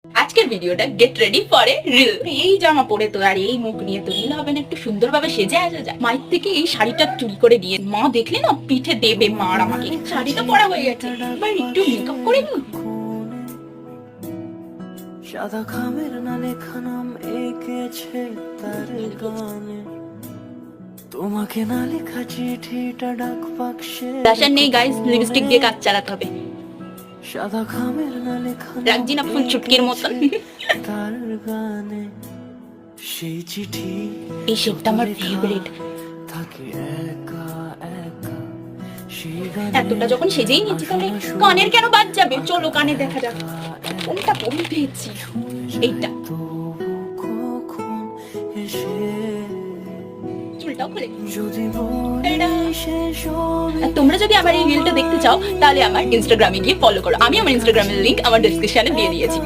আজকের ভিডিওটা get ready for a reel. এই জামা পরে তো আর এই মুখ নিয়ে তো রিল হবে না, একটু সুন্দরভাবে সেজে আসা যায়। মায়ের থেকে এই শাড়িটা চুরি করে দিয়ে মা দেখলে না পিঠে দেবে মার আমাকে। শাড়িটা পরা হয়ে গেছে, এবার একটু মেকআপ করে নি। সাদা খামের না লেখা নাম এঁকেছে তার গানে, তোমাকে না লেখা চিঠিটা ডাক বাক্সে। ফ্যাশন নেই গাইস, লিপস্টিক দিয়ে কাজ চালাতে হবে। সাদা খামের না লেখা রাখছি না ফুল চুটকির মতন। তার গানে সেই চিঠি, এই শেডটা আমার ফেভারিট। থাকে একা একা সেই গানে। এতটা যখন সেজেই নিচ্ছি তাহলে কানের কেন বাদ যাবে? চলো কানে দেখা যাক কোনটা পরে পেয়েছি। এইটা কখন এসে চুলটাও খুলে যদি টাডা। শেষ আর তোমরা যদি আমার এই রিলটা দেখতে চাও তাহলে আমার ইনস্টাগ্রামে গিয়ে ফলো করো। আমি আমার ইনস্টাগ্রামের লিংক আমার ডেসক্রিপশনে দিয়ে দিয়েছি।